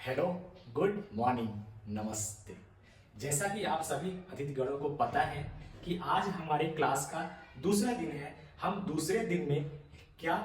Hello, good morning, नमस्ते। जैसा कि आप सभी अतिथिगणों को पता है कि आज हमारे क्लास का दूसरा दिन है। हम दूसरे दिन में क्या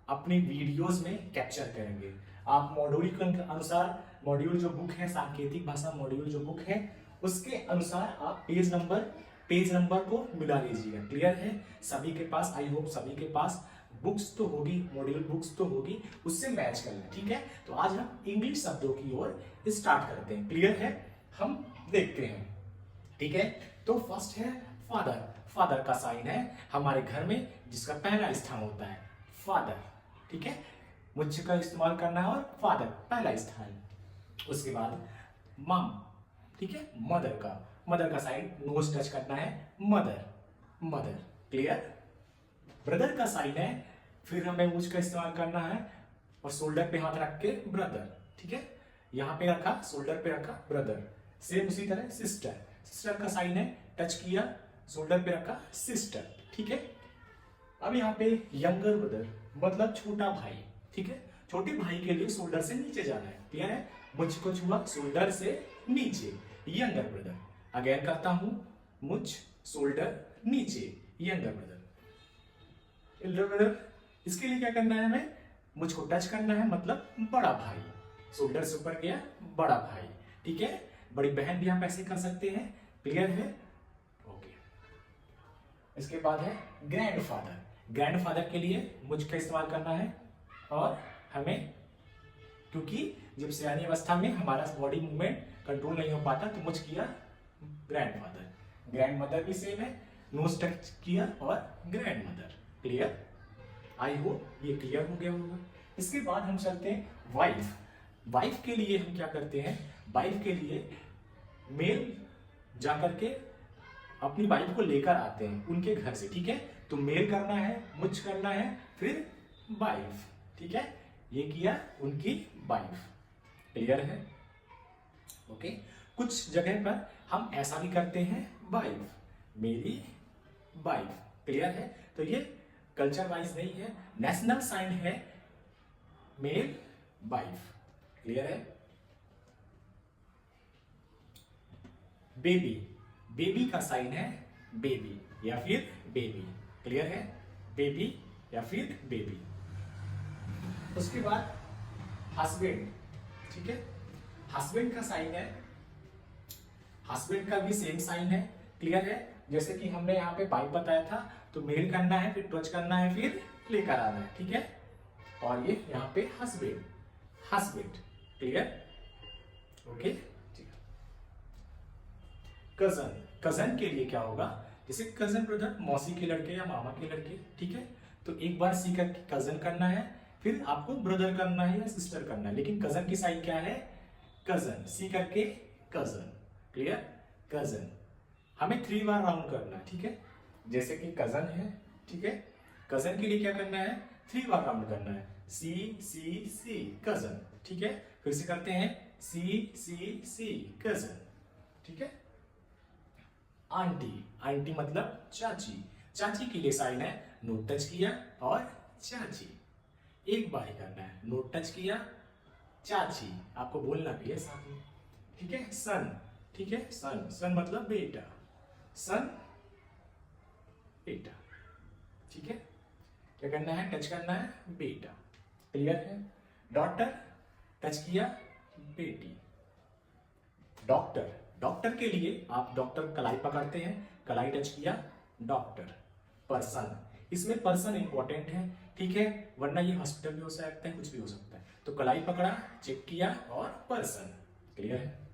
अपनी वीडियोस में कैप्चर करेंगे। आप मॉड्यूल के अनुसार, मॉड्यूल जो बुक है, सांकेतिक भाषा मॉड्यूल जो बुक है, उसके अनुसार आप पेज नंबर को मिला लीजिएगा। क्लियर है? सभी के पास, आई होप सभी के पास बुक्स तो होगी, मॉड्यूल बुक्स तो होगी, उससे मैच करना। ठीक है, तो आज हम इंग्लिश शब्दों की ओर स्टार्ट करते हैं। क्लियर है? हम देखते हैं। ठीक है, तो फर्स्ट है फादर। फादर का साइन है हमारे घर में जिसका पहला स्थान होता है फादर। ठीक है, मुझ का इस्तेमाल करना है और फादर पहला स्थान। उसके बाद मम। ठीक है, मदर का साइन नोज टच करना है, मदर मदर। क्लियर? ब्रदर का साइन है, फिर हमें मुझ का इस्तेमाल करना है और शोल्डर पे हाथ रख के ब्रदर। ठीक है, यहां पे रखा, शोल्डर पे रखा, ब्रदर। सेम उसी तरह सिस्टर। सिस्टर का साइन है, टच किया, शोल्डर पे रखा, सिस्टर। ठीक है, अब यहाँ पे यंगर ब्रदर मतलब छोटा भाई। ठीक है, छोटे भाई के लिए शोल्डर से नीचे जाना है। क्लियर है? मुझको छुआ, शोल्डर से नीचे, यंगर ब्रदर। अगेन करता हूं, मुझ शोल्डर नीचे, यंगर ब्रदर। एल्डर ब्रदर, इसके लिए क्या करना है, हमें मुझको टच करना है, मतलब बड़ा भाई। शोल्डर से ऊपर गया, बड़ा भाई। ठीक है, बड़ी बहन भी हम ऐसे कर सकते हैं। क्लियर है? ओके। इसके बाद है ग्रैंडफादर। ग्रैंडफादर के लिए मुझ का इस्तेमाल करना है और हमें, क्योंकि जब सयानी अवस्था में हमारा बॉडी मूवमेंट कंट्रोल नहीं हो पाता, तो मुझ किया ग्रैंडफादर। ग्रैंड मदर भी सेम है, नोज टच किया और grand mother. Clear? I hope ये क्लियर हो गया होगा। इसके बाद हम चलते हैं वाइफ। वाइफ के लिए हम क्या करते हैं, वाइफ के लिए मेल जाकर के अपनी वाइफ को लेकर आते हैं उनके घर से। ठीक है, तो मेल करना है, मुझ करना है, फिर वाइफ। ठीक है, ये किया उनकी वाइफ। क्लियर है? ओके। कुछ जगह पर हम ऐसा भी करते हैं, वाइफ, मेरी वाइफ। क्लियर है? तो ये कल्चर वाइज नहीं है, नेशनल साइन है मेल वाइफ। क्लियर है? बेबी। बेबी का साइन है बेबी या फिर बेबी। क्लियर है? बेबी या फिर बेबी। उसके बाद हस्बैंड। ठीक है, हस्बैंड का साइन है, हस्बैंड का भी सेम साइन है। क्लियर है? जैसे कि हमने यहाँ पे बाइक बताया था, तो मेल करना है, फिर टच करना है, फिर लेकर आना है। ठीक है, और ये यहाँ पे husband, husband. Clear? Okay. Cousin. Cousin के लिए क्या होगा, जैसे कजन ब्रदर, मौसी के लड़के या मामा के लड़के। ठीक है, तो एक बार सी करके कजन करना है, फिर आपको ब्रदर करना है या सिस्टर करना है, लेकिन कजन की साइन क्या है, कजन, सी करके कजन। क्लियर? कजन हमें 3 बार राउंड करना है। ठीक है, जैसे कि कजन है। ठीक है, कजन के लिए क्या करना है, 3 बार राउंड करना है, सी सी सी कजन। ठीक है, फिर से करते हैं, सी सी सी कजन। ठीक है, आंटी। आंटी मतलब चाची। चाची के लिए साइन है, नोट टच किया और चाची। एक बार ही करना है, नोट टच किया, चाची, आपको बोलना भी है साथ में। ठीक है, सन। ठीक है, सन, सन मतलब बेटा, सन बेटा। ठीक है, क्या करना है, टच करना है, बेटा। क्लियर है? डॉटर, टच किया, बेटी। डॉक्टर, डॉक्टर के लिए आप डॉक्टर कलाई पकड़ते हैं, कलाई टच किया, डॉक्टर। पर्सन, इसमें पर्सन इंपॉर्टेंट है। ठीक है, वरना ये हॉस्पिटल भी हो सकता है, कुछ भी हो सकता है। तो कलाई पकड़ा, चेक किया और पर्सन। क्लियर है?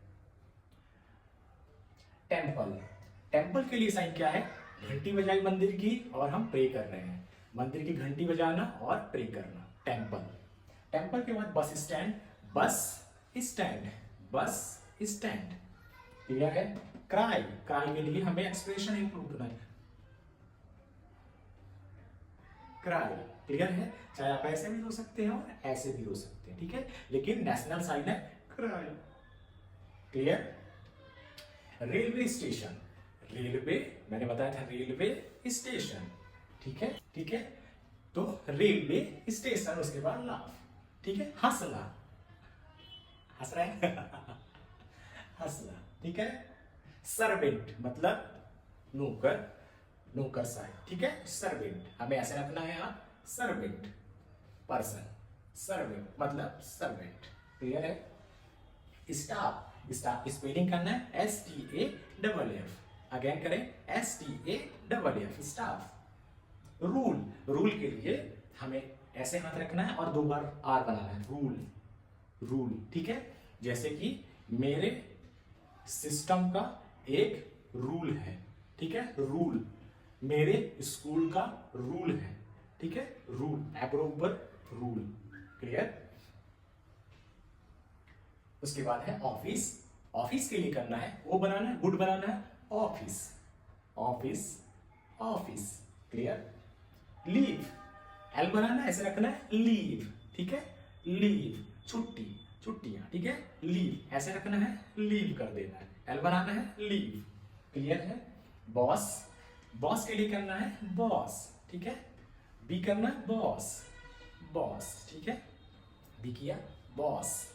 टेम्पल। टेम्पल के लिए साइन क्या है, घंटी बजाई मंदिर की और हम प्रे कर रहे हैं, मंदिर की घंटी बजाना और प्रे करना, टेम्पल। टेम्पल के बाद bus stand, bus stand, bus stand. Clear है? क्राई, क्राई के लिए हमें एक्सप्रेशन इंप्रूव करना है, क्राई। क्लियर है? चाहे आप ऐसे भी रो सकते हैं और ऐसे भी रो सकते हैं। ठीक है, लेकिन नेशनल साइन है cry. Clear? Railway station, railway, मैंने बताया था रेलवे स्टेशन। ठीक है, ठीक है, तो रेलवे स्टेशन, उसके बाद लाफ। ठीक है, हंसना, हंस रहे हैं हंसना, ठीक है। सर्वेंट मतलब नौकर, नौकर साहब, ठीक है। सर्वेंट हमें ऐसे रखना है यहाँ, सर्वेंट पर्सन, सर्वेंट मतलब सर्वेंट, क्लियर है। स्टाफ, स्टाफ की स्पेलिंग करना है STAFF, अगेन करें STAFF, स्टाफ। रूल, रूल के लिए हमें ऐसे हाथ रखना है और 2 बार R बनाना है, रूल, रूल, ठीक है। जैसे कि मेरे सिस्टम का एक रूल है, ठीक है, रूल। मेरे स्कूल का रूल है, ठीक है, रूल, बरोबर रूल, क्लियर। उसके बाद है ऑफिस, ऑफिस के लिए करना है वो बनाना है, गुड बनाना है, office, office, office, clear. Leave, L बनाना है, ऐसे रखना है, लीव, ठीक है, लीव, छुट्टी, छुट्टियां, ठीक है, लीव ऐसे रखना है, लीव कर देना है, एल बनाना है, लीव, क्लियर है। बॉस, बॉस के लिए करना है बॉस, ठीक है, बी करना है बॉस, बॉस, ठीक है, बी किया बॉस।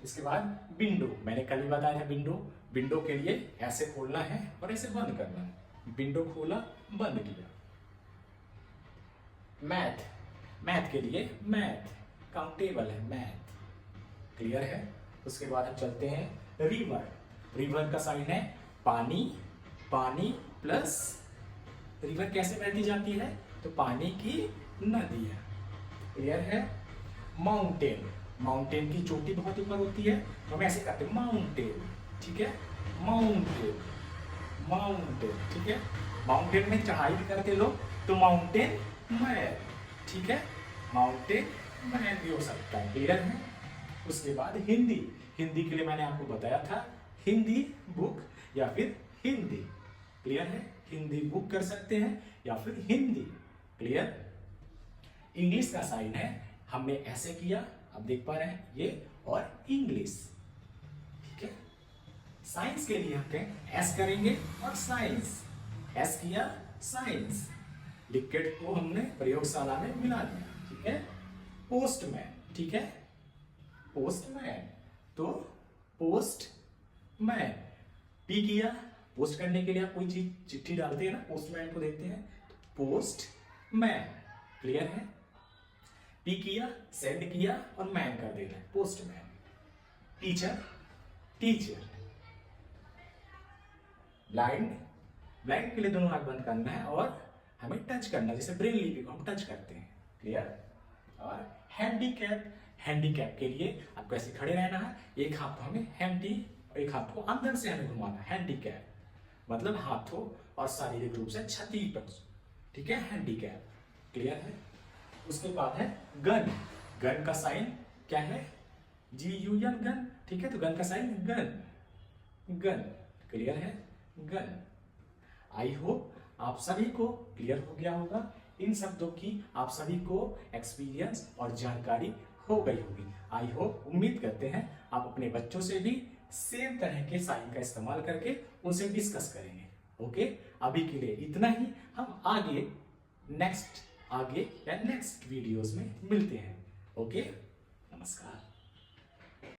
इसके बाद विंडो, मैंने कल ही बताया था विंडो, विंडो के लिए ऐसे खोलना है और ऐसे बंद करना है, विंडो खोला बंद किया। मैथ, मैथ के लिए मैथ, काउंटेबल है मैथ, क्लियर है। उसके बाद हम चलते हैं रिवर, रिवर का साइन है पानी, पानी प्लस रिवर कैसे बहती जाती है, तो पानी की नदी है, क्लियर है। माउंटेन, माउंटेन की चोटी बहुत ऊपर होती है तो हम ऐसे करते हैं माउंटेन, ठीक है, माउंटेन, माउंटेन, ठीक है। माउंटेन में चढ़ाई भी करते लोग तो माउंटेन मैन, ठीक है, माउंटेन मैन भी हो सकता है, क्लियर है। उसके बाद हिंदी, हिंदी के लिए मैंने आपको बताया था हिंदी बुक या फिर हिंदी, क्लियर है, हिंदी बुक कर सकते हैं या फिर हिंदी, क्लियर। इंग्लिश का साइन है, हमने ऐसे किया, अब देख पा रहे हैं ये, और इंग्लिश, ठीक है। साइंस के लिए हम एस करेंगे और साइंस, एस किया साइंस, लिक्विड को हमने प्रयोगशाला में मिला दिया, ठीक है। पोस्टमैन, ठीक है, पोस्टमैन, तो पोस्टमैन, पी किया, पोस्ट करने के लिए आप कोई चीज चिट्ठी डालते हैं ना, पोस्टमैन को देखते हैं, पोस्टमैन, क्लियर है। पी किया, सेंड किया और मैन कर देना है, postman. Teacher, teacher. Blind, blind के लिए दोनों आंख बंद करना है और हमें टच करना है, जैसे ब्रेन लिपि को हम टच करते हैं, क्लियर। और हैंडीकैप, हैंडीकैप के लिए आपको ऐसे खड़े रहना है, एक हाथ को हमें हैंडी, एक हाथ को अंदर से हमें घुमाना, हैंडीकैप मतलब हाथों और शारीरिक रूप से क्षति पर, ठीक है, हैंडीकैप, क्लियर है। उसके बाद है गन, गन का साइन क्या है, GUN, गन, ठीक है, तो गन का साइन गन, गन, क्लियर है, गन। आई होप आप सभी को क्लियर हो गया होगा, इन शब्दों की आप सभी को एक्सपीरियंस और जानकारी हो गई होगी। आई होप, उम्मीद करते हैं आप अपने बच्चों से भी सेम तरह के साइन का इस्तेमाल करके उनसे डिस्कस करेंगे। ओके, अभी के लिए इतना ही, हम आगे नेक्स्ट वीडियोस में मिलते हैं। ओके, नमस्कार।